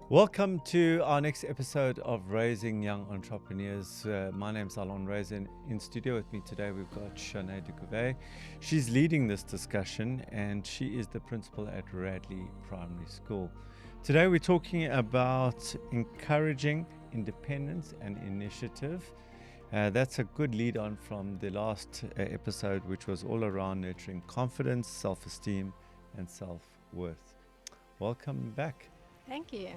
Welcome to our next episode of Raising Young Entrepreneurs. My name's Allon, Raiz, and in studio with me today we've got Charné de Gouveia. She's leading this discussion and she is the principal at Radley Primary School. Today we're talking about encouraging independence and initiative. That's a good lead on from the last episode, which was all around nurturing confidence, self-esteem and self-worth. Welcome back. Thank you.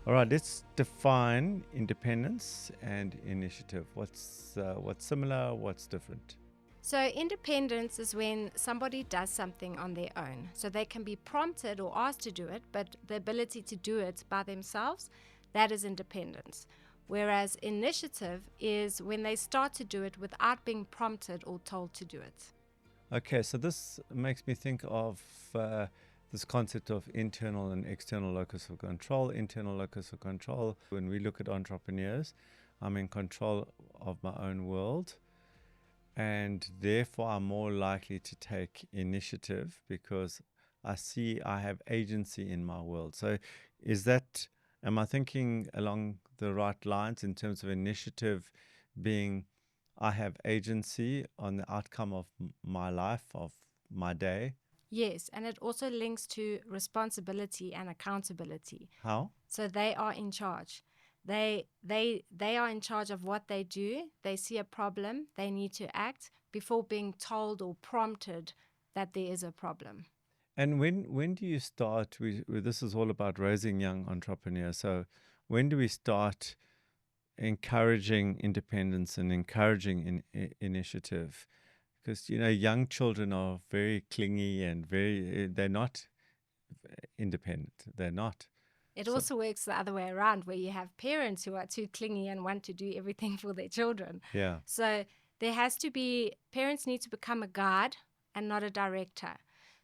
All right, let's define independence and initiative. What's similar, what's different? So independence is when somebody does something on their own. So they can be prompted or asked to do it, but the ability to do it by themselves, that is independence. Whereas initiative is when they start to do it without being prompted or told to do it. Okay, so this makes me think of this concept of internal and external locus of control. Internal locus of control, when we look at entrepreneurs, I'm in control of my own world, and therefore I'm more likely to take initiative because I see I have agency in my world. So am I thinking along the right lines in terms of initiative being I have agency on the outcome of my life, of my day? Yes, and it also links to responsibility and accountability. How? So they are in charge. They are in charge of what they do. They see a problem, they need to act before being told or prompted that there is a problem. And when do you start? This is all about raising young entrepreneurs. So when do we start encouraging independence and encouraging initiative? Because young children are very clingy and they're not independent. They're not. It also works the other way around, where you have parents who are too clingy and want to do everything for their children. Yeah. So parents need to become a guide and not a director.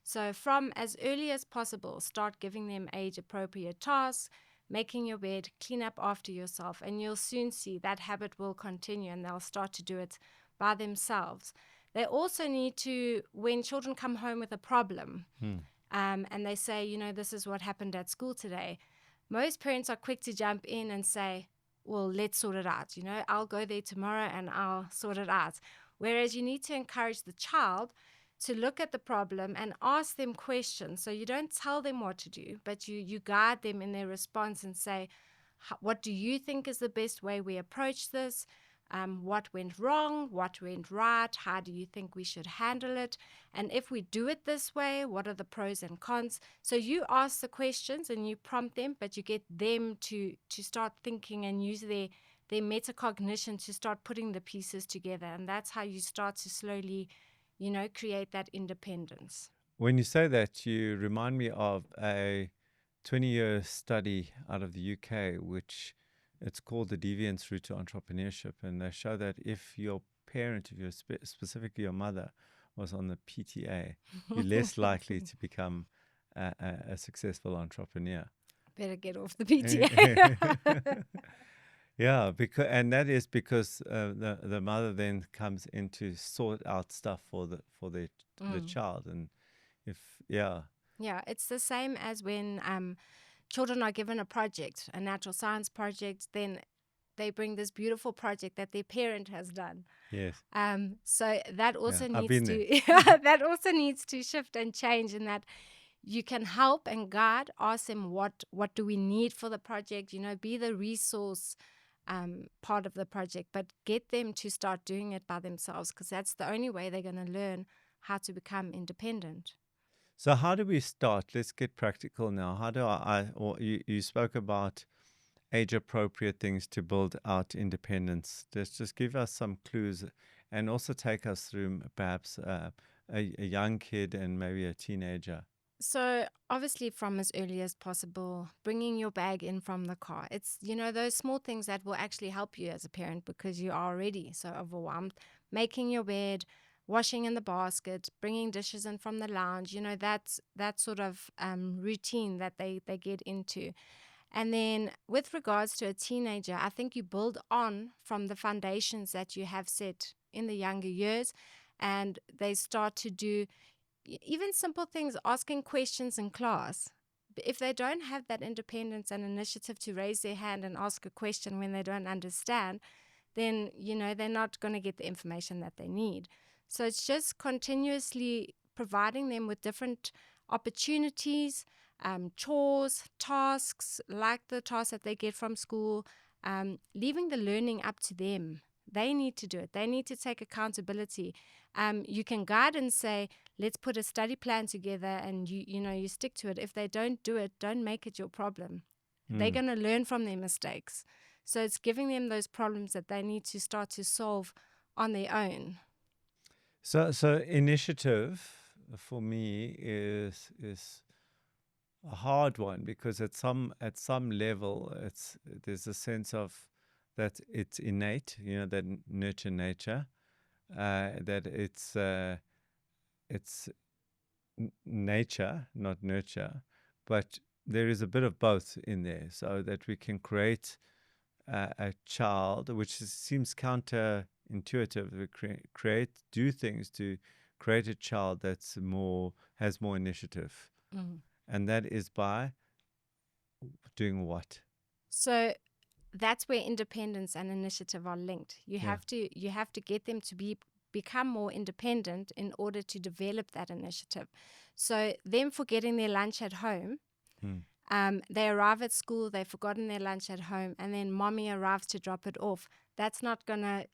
So from as early as possible, start giving them age-appropriate tasks, making your bed, clean up after yourself, and you'll soon see that habit will continue and they'll start to do it by themselves. They also need to, when children come home with a problem, and they say, this is what happened at school today, most parents are quick to jump in and say, well, let's sort it out. I'll go there tomorrow and I'll sort it out. Whereas you need to encourage the child to look at the problem and ask them questions. So you don't tell them what to do, but you guide them in their response and say, what do you think is the best way we approach this? What went wrong? What went right? How do you think we should handle it? And if we do it this way, what are the pros and cons? So you ask the questions and you prompt them, but you get them to start thinking and use their metacognition to start putting the pieces together. And that's how you start to slowly, create that independence. When you say that, you remind me of a 20-year study out of the UK, which it's called the Deviance Route to Entrepreneurship. And they show that if your parent, if you're specifically your mother, was on the PTA, you're less likely to become a successful entrepreneur. Better get off the PTA. Yeah, that is because the mother then comes in to sort out stuff for the child, and it's the same as when children are given a project, a natural science project, then they bring this beautiful project that their parent has done. Yes. So that also needs to shift and change in that you can help and guide, ask them what do we need for the project, be the resource part of the project, but get them to start doing it by themselves, because that's the only way they're going to learn how to become independent. So how do we start? Let's get practical now. How do you spoke about age-appropriate things to build out independence. Just give us some clues and also take us through perhaps a young kid and maybe a teenager. So obviously from as early as possible, bringing your bag in from the car. It's, those small things that will actually help you as a parent because you are already so overwhelmed. Making your bed, washing in the basket, bringing dishes in from the lounge, that's that sort of routine that they get into. And then with regards to a teenager, I think you build on from the foundations that you have set in the younger years, and they start to do even simple things, asking questions in class. if they don't have that independence and initiative to raise their hand and ask a question when they don't understand, then, they're not going to get the information that they need. So it's just continuously providing them with different opportunities, chores, tasks, like the tasks that they get from school, leaving the learning up to them. They need to do it. They need to take accountability. You can guide and say, let's put a study plan together, and you stick to it. If they don't do it, don't make it your problem. They're going to learn from their mistakes. So it's giving them those problems that they need to start to solve on their own. So initiative for me is a hard one, because at some level there's a sense of that it's innate, that nurture nature, that it's nature, not nurture, but there is a bit of both in there, so that we can create a child, which seems counterintuitive. We do things to create a child that's has more initiative, and that is by doing what? So that's where independence and initiative are linked. You have to get them to become more independent in order to develop that initiative. So them forgetting their lunch at home, they arrive at school, they've forgotten their lunch at home, and then mommy arrives to drop it off. That's not gonna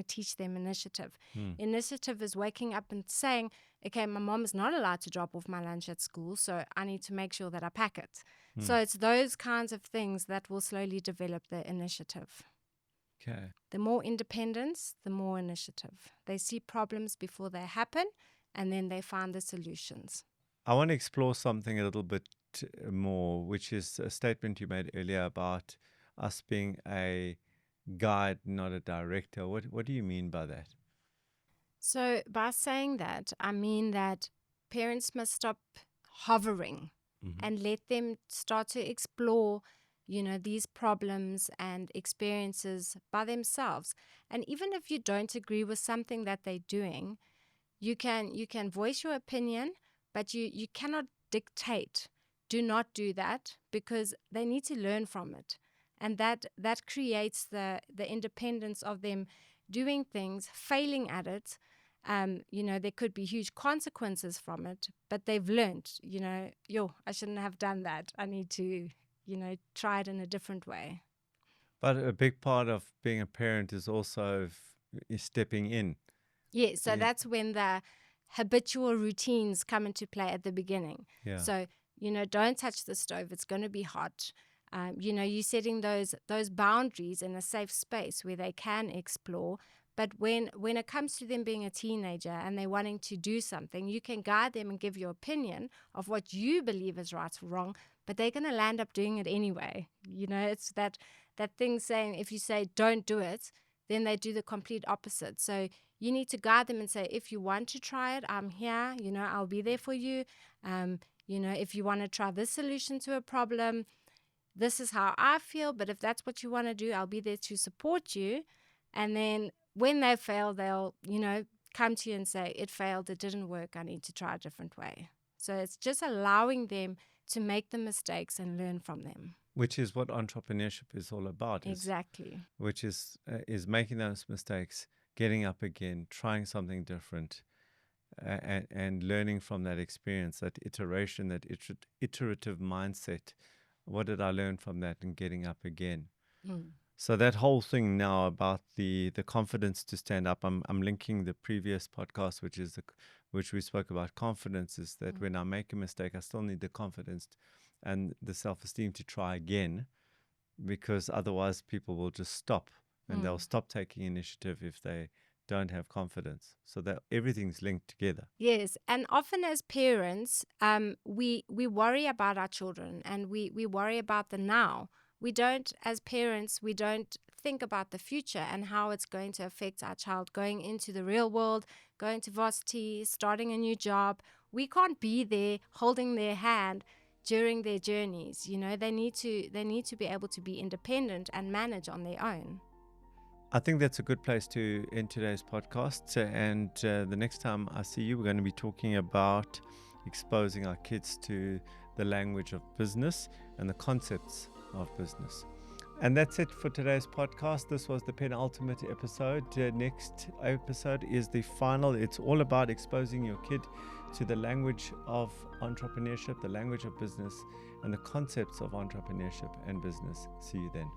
teach them initiative. Initiative is waking up and saying, okay, my mom is not allowed to drop off my lunch at school, so I need to make sure that I pack it. So it's those kinds of things that will slowly develop the initiative. Okay. The more independence, the more initiative. They see problems before they happen, and then they find the solutions. I want to explore something a little bit more, which is a statement you made earlier about us being a guide, not a director. What do you mean by that? So by saying that, I mean that parents must stop hovering and let them start to explore, these problems and experiences by themselves. And even if you don't agree with something that they're doing, you can voice your opinion, but you cannot dictate. Do not do that, because they need to learn from it. And that creates the independence of them doing things, failing at it. There could be huge consequences from it, but they've learned, I shouldn't have done that. I need to, try it in a different way. But a big part of being a parent is also stepping in. Yeah, so that's when the habitual routines come into play at the beginning. Yeah. So, don't touch the stove. It's going to be hot. You're setting those boundaries in a safe space where they can explore. But when it comes to them being a teenager and they're wanting to do something, you can guide them and give your opinion of what you believe is right or wrong, but they're going to land up doing it anyway. It's that thing saying, if you say don't do it, then they do the complete opposite. So you need to guide them and say, if you want to try it, I'm here, I'll be there for you. If you want to try this solution to a problem, this is how I feel, but if that's what you want to do, I'll be there to support you. And then when they fail, they'll, come to you and say, it failed, it didn't work, I need to try a different way. So it's just allowing them to make the mistakes and learn from them. Which is what entrepreneurship is all about. Exactly. Which is making those mistakes, getting up again, trying something different, and learning from that experience, that iteration, that iterative mindset. What did I learn from that, and getting up again? So that whole thing now about the confidence to stand up, I'm linking the previous podcast, which we spoke about confidence, is that when I make a mistake, I still need the confidence and the self-esteem to try again, because otherwise people will just stop, and they'll stop taking initiative if they don't have confidence. So that everything's linked together. Yes, and often as parents, we worry about our children, and we worry about the now. As parents, we don't think about the future and how it's going to affect our child going into the real world, going to varsity, starting a new job. We can't be there holding their hand during their journeys. They need to be able to be independent and manage on their own. I think that's a good place to end today's podcast. And the next time I see you, we're going to be talking about exposing our kids to the language of business and the concepts of business. And that's it for today's podcast. This was the penultimate episode. Next episode is the final. It's all about exposing your kid to the language of entrepreneurship, the language of business, and the concepts of entrepreneurship and business. See you then.